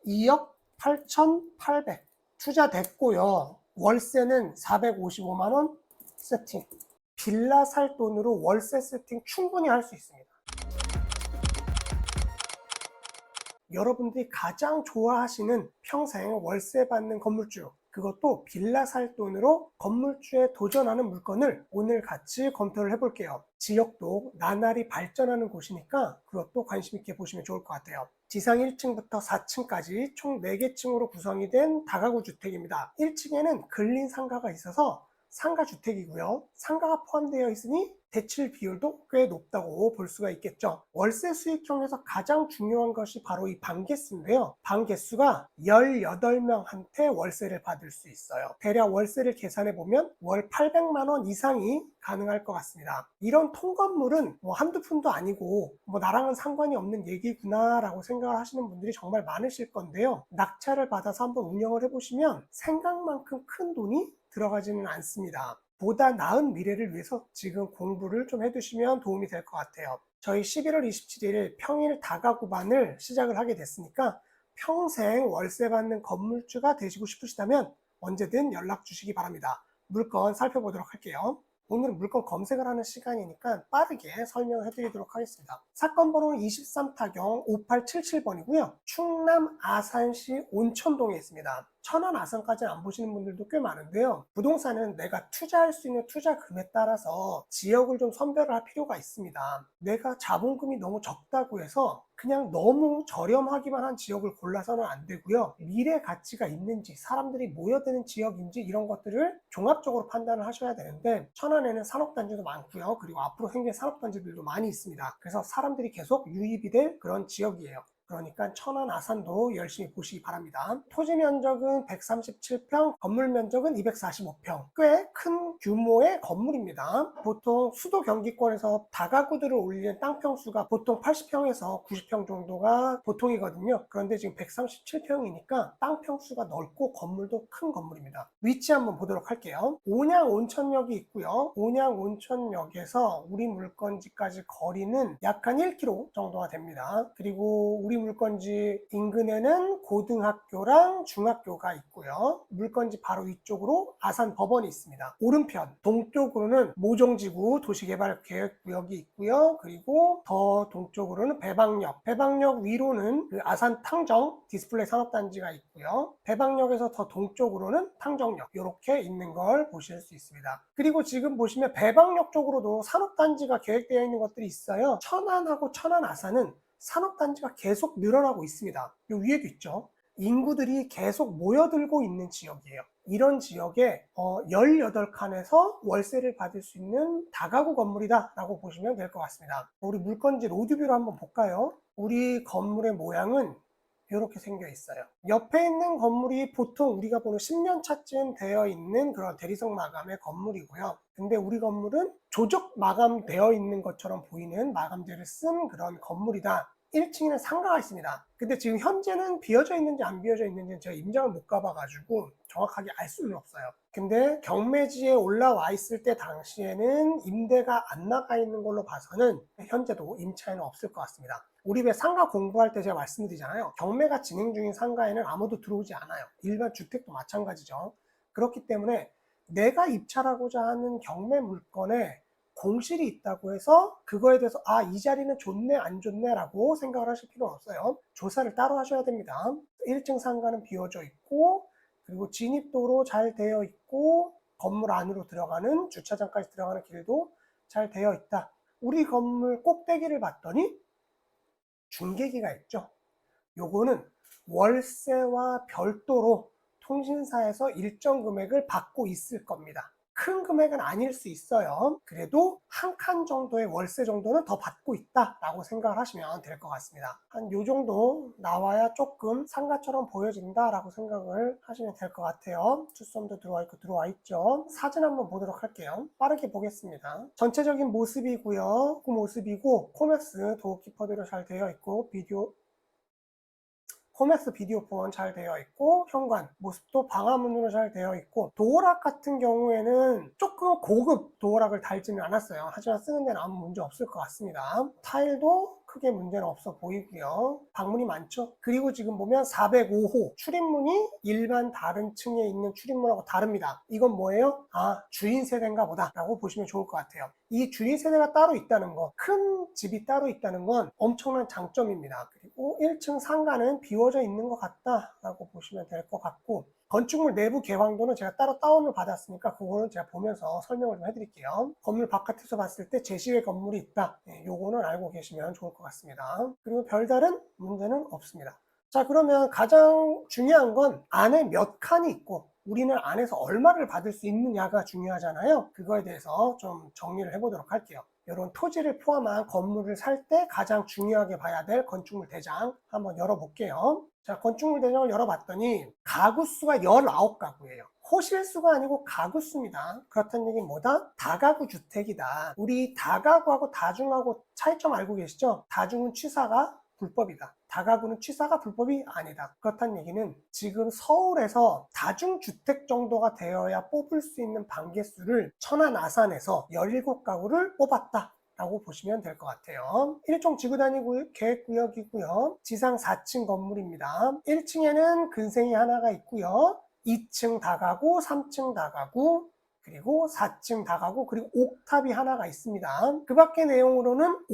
2억 8,800 투자됐고요. 월세는 455만 원 세팅. 빌라 살 돈으로 월세 세팅 충분히 할 수 있습니다. 여러분들이 가장 좋아하시는 평생 월세 받는 건물주, 그것도 빌라 살 돈으로 건물주에 도전하는 물건을 오늘 같이 검토를 해볼게요. 지역도 나날이 발전하는 곳이니까 그것도 관심 있게 보시면 좋을 것 같아요. 지상 1층부터 4층까지 총 4개 층으로 구성이 된 다가구 주택입니다. 1층에는 근린 상가가 있어서 상가주택이고요. 상가가 포함되어 있으니 대출 비율도 꽤 높다고 볼 수가 있겠죠. 월세 수익 중에서 가장 중요한 것이 바로 이 방 개수인데요. 방 개수가 18명한테 월세를 받을 수 있어요. 대략 월세를 계산해 보면 월 800만 원 이상이 가능할 것 같습니다. 이런 통건물은 한두 푼도 아니고 나랑은 상관이 없는 얘기구나 라고 생각을 하시는 분들이 정말 많으실 건데요. 낙찰을 받아서 한번 운영을 해보시면 생각만큼 큰 돈이 들어가지는 않습니다. 보다 나은 미래를 위해서 지금 공부를 좀 해두시면 도움이 될 것 같아요. 저희 11월 27일 평일 다가구반을 시작을 하게 됐으니까 평생 월세 받는 건물주가 되시고 싶으시다면 언제든 연락 주시기 바랍니다. 물건 살펴보도록 할게요. 오늘은 물건 검색을 하는 시간이니까 빠르게 설명을 해드리도록 하겠습니다. 사건 번호는 23타경 5877번이고요. 충남 아산시 온천동에 있습니다. 천안 아산까지는 안 보시는 분들도 꽤 많은데요. 부동산은 내가 투자할 수 있는 투자금에 따라서 지역을 좀 선별을 할 필요가 있습니다. 내가 자본금이 너무 적다고 해서 그냥 너무 저렴하기만 한 지역을 골라서는 안 되고요. 미래 가치가 있는지, 사람들이 모여드는 지역인지 이런 것들을 종합적으로 판단을 하셔야 되는데 천안에는 산업단지도 많고요. 그리고 앞으로 생길 산업단지들도 많이 있습니다. 그래서 사람들이 계속 유입이 될 그런 지역이에요. 그러니까 천안 아산도 열심히 보시기 바랍니다. 토지 면적은 137평, 건물 면적은 245평. 꽤 큰 규모의 건물입니다. 보통 수도 경기권에서 다가구들을 올리는 땅 평수가 보통 80평에서 90평 정도가 보통이거든요. 그런데 지금 137평이니까 땅 평수가 넓고 건물도 큰 건물입니다. 위치 한번 보도록 할게요. 온양 온천역이 있고요. 온양 온천역에서 우리 물건지까지 거리는 약 한 1km 정도가 됩니다. 그리고 우리 물건지 인근에는 고등학교랑 중학교가 있고요. 물건지 바로 위쪽으로 아산법원이 있습니다. 오른편 동쪽으로는 모종지구 도시개발계획구역이 있고요. 그리고 더 동쪽으로는 배방역, 배방역 위로는 그 아산탕정 디스플레이 산업단지가 있고요. 배방역에서 더 동쪽으로는 탕정역, 이렇게 있는 걸 보실 수 있습니다. 그리고 지금 보시면 배방역 쪽으로도 산업단지가 계획되어 있는 것들이 있어요. 천안하고 천안 아산은 산업단지가 계속 늘어나고 있습니다. 이 위에도 있죠. 인구들이 계속 모여들고 있는 지역이에요. 이런 지역에 18칸에서 월세를 받을 수 있는 다가구 건물이다 라고 보시면 될 것 같습니다. 우리 물건지 로드뷰로 한번 볼까요? 우리 건물의 모양은 이렇게 생겨 있어요. 옆에 있는 건물이 보통 우리가 보는 10년 차쯤 되어 있는 그런 대리석 마감의 건물이고요. 근데 우리 건물은 조적 마감되어 있는 것처럼 보이는 마감재를 쓴 그런 건물이다. 1층에는 상가가 있습니다. 근데 지금 현재는 비어져 있는지 안 비어져 있는지는 제가 임장을 못 가봐가지고 정확하게 알 수는 없어요. 근데 경매지에 올라와 있을 때 당시에는 임대가 안 나가 있는 걸로 봐서는 현재도 임차에는 없을 것 같습니다. 우리 왜 상가 공부할 때 제가 말씀드리잖아요. 경매가 진행 중인 상가에는 아무도 들어오지 않아요. 일반 주택도 마찬가지죠. 그렇기 때문에 내가 입찰하고자 하는 경매 물건에 공실이 있다고 해서 그거에 대해서 이 자리는 좋네 안 좋네 라고 생각을 하실 필요는 없어요. 조사를 따로 하셔야 됩니다. 1층 상가는 비워져 있고, 그리고 진입도로 잘 되어 있고, 건물 안으로 들어가는 주차장까지 들어가는 길도 잘 되어 있다. 우리 건물 꼭대기를 봤더니 중계기가 있죠. 요거는 월세와 별도로 통신사에서 일정 금액을 받고 있을 겁니다. 큰 금액은 아닐 수 있어요. 그래도 한 칸 정도의 월세 정도는 더 받고 있다라고 생각을 하시면 될 것 같습니다. 한 요 정도 나와야 조금 상가처럼 보여진다라고 생각을 하시면 될 것 같아요. 투썸도 들어와 있고 들어와 있죠. 사진 한번 보도록 할게요. 빠르게 보겠습니다. 전체적인 모습이고요. 그 모습이고 코맥스 도어키퍼대로 잘 되어 있고 코맥스 비디오 폰 잘 되어 있고, 현관 모습도 방화문으로 잘 되어 있고, 도어락 같은 경우에는 조금 고급 도어락을 달지는 않았어요. 하지만 쓰는 데는 아무 문제 없을 것 같습니다. 타일도 크게 문제는 없어 보이고요. 방문이 많죠. 그리고 지금 보면 405호 출입문이 일반 다른 층에 있는 출입문하고 다릅니다. 이건 뭐예요? 아, 주인 세대인가 보다 라고 보시면 좋을 것 같아요. 이 주인 세대가 따로 있다는 거, 큰 집이 따로 있다는 건 엄청난 장점입니다. 그리고 1층 상가는 비워져 있는 것 같다라고 보시면 될 것 같고, 건축물 내부 개방도는 제가 따로 다운을 받았으니까 그거는 제가 보면서 설명을 좀 해드릴게요. 건물 바깥에서 봤을 때 제시의 건물이 있다. 요거는 알고 계시면 좋을 것 같습니다. 그리고 별다른 문제는 없습니다. 자, 그러면 가장 중요한 건 안에 몇 칸이 있고 우리는 안에서 얼마를 받을 수 있느냐가 중요하잖아요. 그거에 대해서 좀 정리를 해보도록 할게요. 이런 토지를 포함한 건물을 살 때 가장 중요하게 봐야 될 건축물 대장 한번 열어볼게요. 자, 건축물 대장을 열어봤더니 가구 수가 19가구예요. 호실수가 아니고 가구수입니다. 그렇다는 얘기는 뭐다? 다가구 주택이다. 우리 다가구하고 다중하고 차이점 알고 계시죠? 다중은 취사가 불법이다. 다가구는 취사가 불법이 아니다. 그렇다는 얘기는 지금 서울에서 다중주택 정도가 되어야 뽑을 수 있는 반개수를 천안 아산에서 17가구를 뽑았다 라고 보시면 될 것 같아요. 1종 지구단위 계획구역이고요. 지상 4층 건물입니다. 1층에는 근생이 하나가 있고요. 2층 다가구, 3층 다가구, 그리고 4층 다가구, 그리고 옥탑이 하나가 있습니다. 그 밖의 내용으로는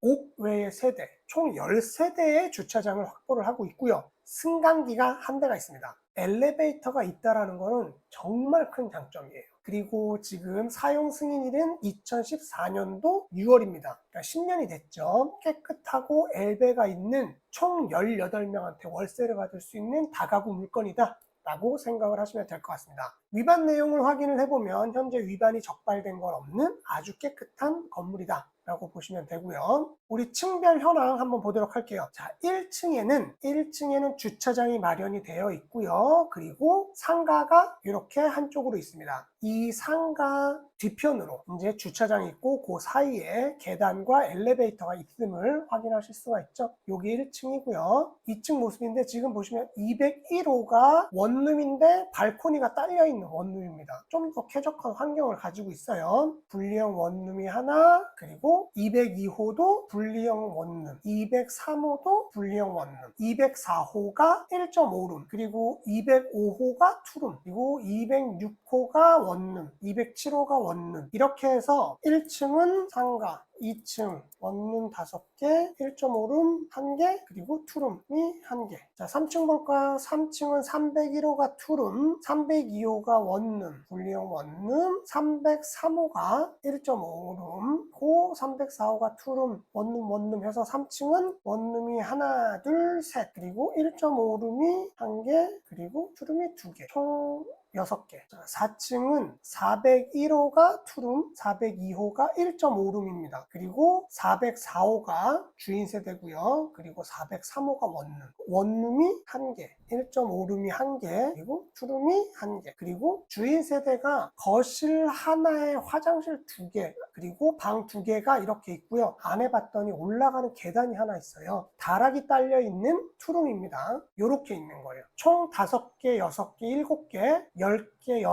옥외의 세대, 총 10세대의 주차장을 확보를 하고 있고요. 승강기가 한 대가 있습니다. 엘리베이터가 있다는 것은 정말 큰 장점이에요. 그리고 지금 사용 승인일은 2014년도 6월입니다. 그러니까 10년이 됐죠. 깨끗하고 엘베가 있는 총 18명한테 월세를 받을 수 있는 다가구 물건이다 라고 생각을 하시면 될 것 같습니다. 위반 내용을 확인을 해보면 현재 위반이 적발된 건 없는 아주 깨끗한 건물이다 라고 보시면 되고요. 우리 층별 현황 한번 보도록 할게요. 자, 1층에는 주차장이 마련이 되어 있고요. 그리고 상가가 이렇게 한쪽으로 있습니다. 이 상가 뒤편으로 이제 주차장이 있고 그 사이에 계단과 엘리베이터가 있음을 확인하실 수가 있죠. 여기 1층이고요. 2층 모습인데 지금 보시면 201호가 원룸인데 발코니가 딸려 있는 원룸입니다. 좀 더 쾌적한 환경을 가지고 있어요. 분리형 원룸이 하나, 그리고 202호도 분리형 원룸, 203호도 분리형 원룸, 204호가 1.5룸, 그리고 205호가 투룸, 그리고 206호가 원룸, 207호가 원룸. 이렇게 해서 1층은 상가, 2층 원룸 5개, 1.5룸 1개, 그리고 투룸이 1개. 자, 3층 볼까요? 3층은 301호가 투룸, 302호가 원룸, 분리형 원룸, 303호가 1.5룸, 고 304호가 투룸, 원룸 해서 3층은 원룸이 하나, 둘, 셋, 그리고 1.5룸이 1개, 그리고 투룸이 2개. 총 6개. 4층은 401호가 투룸, 402호가 1.5룸입니다. 그리고 404호가 주인 세대고요. 그리고 403호가 원룸. 원룸이 1개, 1.5룸이 1개, 그리고 투룸이 1개. 그리고 주인 세대가 거실 하나에 화장실 2개, 그리고 방 2개가 이렇게 있고요. 안에 봤더니 올라가는 계단이 하나 있어요. 다락이 딸려 있는 투룸입니다. 이렇게 있는 거예요. 총 5개, 6개, 7개, 10개, 11,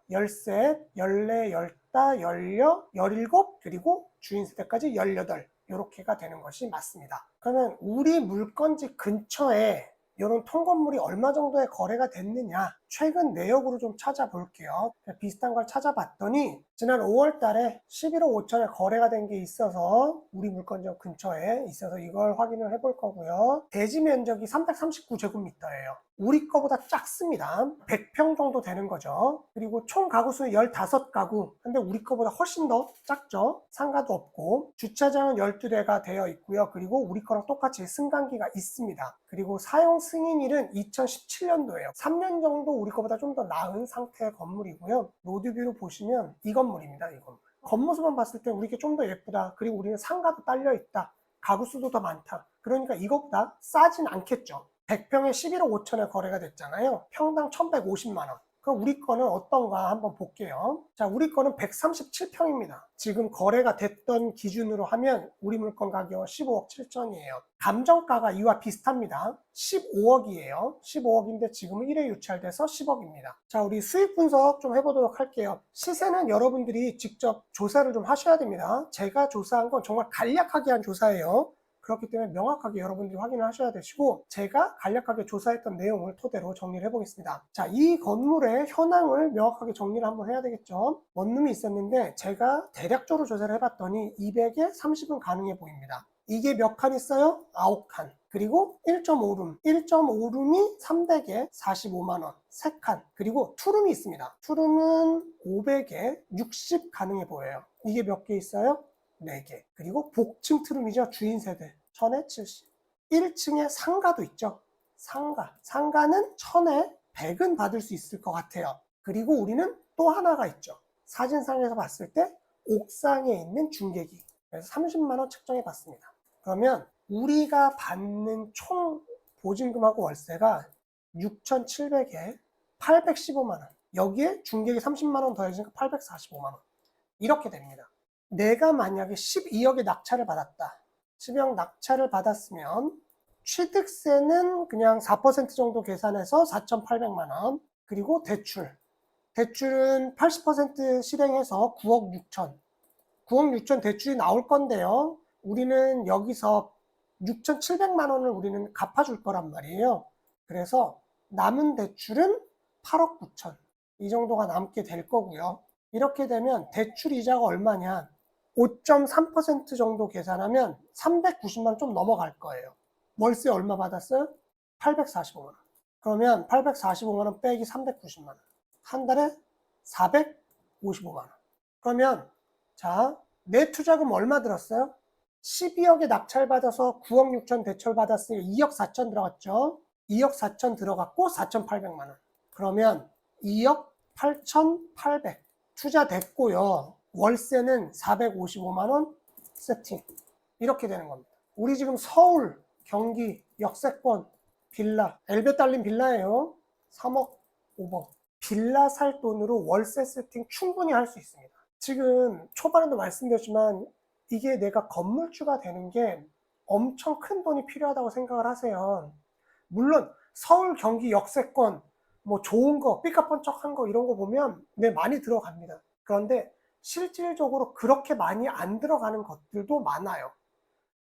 13, 14, 15, 16, 17, 그리고 주인 세대까지 18. 이렇게가 되는 것이 맞습니다. 그러면 우리 물건지 근처에 이런 통건물이 얼마 정도의 거래가 됐느냐, 최근 내역으로 좀 찾아볼게요. 비슷한 걸 찾아봤더니 지난 5월 달에 11억 5천에 거래가 된 게 있어서 우리 물건지 근처에 있어서 이걸 확인을 해볼 거고요. 대지 면적이 339제곱미터예요. 우리 거보다 작습니다. 100평 정도 되는 거죠. 그리고 총 가구 수는 15가구. 근데 우리 거보다 훨씬 더 작죠. 상가도 없고 주차장은 12대가 되어 있고요. 그리고 우리 거랑 똑같이 승강기가 있습니다. 그리고 사용 승인일은 2017년도예요. 3년 정도 우리 거보다 좀 더 나은 상태의 건물이고요. 로드뷰로 보시면 이 건물입니다. 이 건물. 겉모습만 봤을 때 우리게 좀 더 예쁘다. 그리고 우리는 상가도 딸려 있다. 가구 수도 더 많다. 그러니까 이것보다 싸진 않겠죠. 100평에 11억 5천에 거래가 됐잖아요. 평당 1,150만 원. 그럼 우리 거는 어떤가 한번 볼게요. 자, 우리 거는 137평입니다. 지금 거래가 됐던 기준으로 하면 우리 물건 가격은 15억 7천이에요. 감정가가 이와 비슷합니다. 15억이에요. 15억인데 지금은 1회 유찰돼서 10억입니다. 자, 우리 수익 분석 좀 해보도록 할게요. 시세는 여러분들이 직접 조사를 좀 하셔야 됩니다. 제가 조사한 건 정말 간략하게 한 조사예요. 그렇기 때문에 명확하게 여러분들이 확인을 하셔야 되시고, 제가 간략하게 조사했던 내용을 토대로 정리를 해보겠습니다. 자, 이 건물의 현황을 명확하게 정리를 한번 해야 되겠죠. 원룸이 있었는데 제가 대략적으로 조사를 해봤더니 200에 30은 가능해 보입니다. 이게 몇 칸 있어요? 9칸. 그리고 1.5룸. 1.5룸이 300에 45만원. 3칸. 그리고 투룸이 있습니다. 투룸은 500에 60 가능해 보여요. 이게 몇 개 있어요? 4개. 그리고 복층 트룸이죠. 주인 세대. 1000에 70. 1층에 상가도 있죠. 상가. 상가는 1000에 100은 받을 수 있을 것 같아요. 그리고 우리는 또 하나가 있죠. 사진상에서 봤을 때 옥상에 있는 중계기. 그래서 30만원 책정해 봤습니다. 그러면 우리가 받는 총 보증금하고 월세가 6,700에 815만원. 여기에 중계기 30만원 더해지니까 845만원. 이렇게 됩니다. 내가 만약에 12억의 낙찰을 받았다. 12억 낙찰을 받았으면 취득세는 그냥 4% 정도 계산해서 4,800만원. 그리고 대출. 대출은 80% 실행해서 9억 6천. 9억 6천 대출이 나올 건데요. 우리는 여기서 6,700만원을 우리는 갚아줄 거란 말이에요. 그래서 남은 대출은 8억 9천. 이 정도가 남게 될 거고요. 이렇게 되면 대출 이자가 얼마냐? 5.3% 정도 계산하면 390만원 좀 넘어갈 거예요. 월세 얼마 받았어요? 845만원. 그러면 845만원 빼기 390만원. 한 달에 455만원. 그러면 자, 내 투자금 얼마 들었어요? 12억에 낙찰받아서 9억 6천 대출 받았으니 2억 4천 들어갔죠. 2억 4천 들어갔고 4,800만원. 그러면 2억 8,800 투자됐고요. 월세는 455만원 세팅. 이렇게 되는 겁니다. 우리 지금 서울, 경기, 역세권, 빌라, 엘베 딸린 빌라예요. 3억 5억. 빌라 살 돈으로 월세 세팅 충분히 할 수 있습니다. 지금 초반에도 말씀드렸지만 이게 내가 건물주가 되는 게 엄청 큰 돈이 필요하다고 생각을 하세요. 물론 서울, 경기, 역세권 뭐 좋은 거, 삐까뻔쩍한 거 이런 거 보면 네, 많이 들어갑니다. 그런데 실질적으로 그렇게 많이 안 들어가는 것들도 많아요.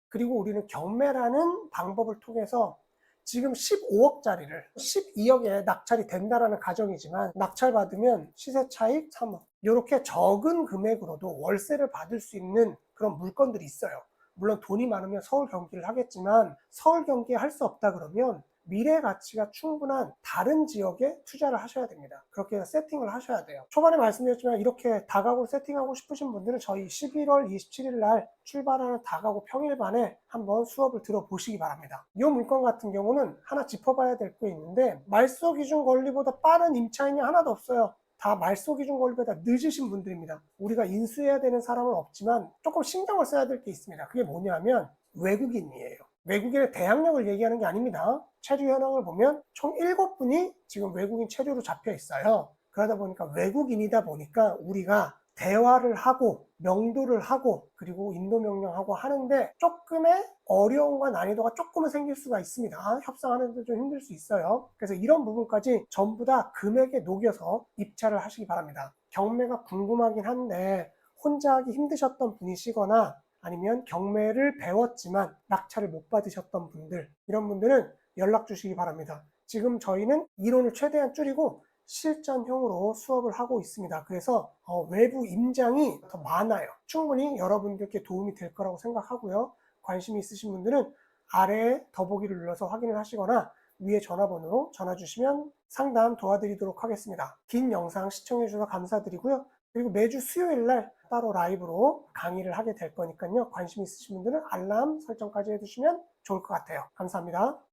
그리고 우리는 경매라는 방법을 통해서 지금 15억짜리를 12억에 낙찰이 된다라는 가정이지만 낙찰받으면 시세 차익 3억. 이렇게 적은 금액으로도 월세를 받을 수 있는 그런 물건들이 있어요. 물론 돈이 많으면 서울 경기를 하겠지만 서울 경기에 할 수 없다 그러면 미래 가치가 충분한 다른 지역에 투자를 하셔야 됩니다. 그렇게 세팅을 하셔야 돼요. 초반에 말씀드렸지만 이렇게 다가구 세팅하고 싶으신 분들은 저희 11월 27일 날 출발하는 다가구 평일반에 한번 수업을 들어보시기 바랍니다. 이 물건 같은 경우는 하나 짚어봐야 될 게 있는데 말소 기준 권리보다 빠른 임차인이 하나도 없어요. 다 말소 기준 권리보다 늦으신 분들입니다. 우리가 인수해야 되는 사람은 없지만 조금 신경을 써야 될 게 있습니다. 그게 뭐냐면 외국인이에요. 외국인의 대항력을 얘기하는 게 아닙니다. 체류 현황을 보면 총 7분이 지금 외국인 체류로 잡혀 있어요. 그러다 보니까 외국인이다 보니까 우리가 대화를 하고 명도를 하고 그리고 인도 명령하고 하는데 조금의 어려움과 난이도가 조금은 생길 수가 있습니다. 협상하는데 좀 힘들 수 있어요. 그래서 이런 부분까지 전부 다 금액에 녹여서 입찰을 하시기 바랍니다. 경매가 궁금하긴 한데 혼자 하기 힘드셨던 분이시거나 아니면 경매를 배웠지만 낙찰을 못 받으셨던 분들, 이런 분들은 연락 주시기 바랍니다. 지금 저희는 이론을 최대한 줄이고 실전형으로 수업을 하고 있습니다. 그래서 외부 임장이 더 많아요. 충분히 여러분들께 도움이 될 거라고 생각하고요. 관심이 있으신 분들은 아래에 더보기를 눌러서 확인을 하시거나 위에 전화번호로 전화 주시면 상담 도와드리도록 하겠습니다. 긴 영상 시청해 주셔서 감사드리고요. 그리고 매주 수요일 날 따로 라이브로 강의를 하게 될 거니까요. 관심 있으신 분들은 알람 설정까지 해두시면 좋을 것 같아요. 감사합니다.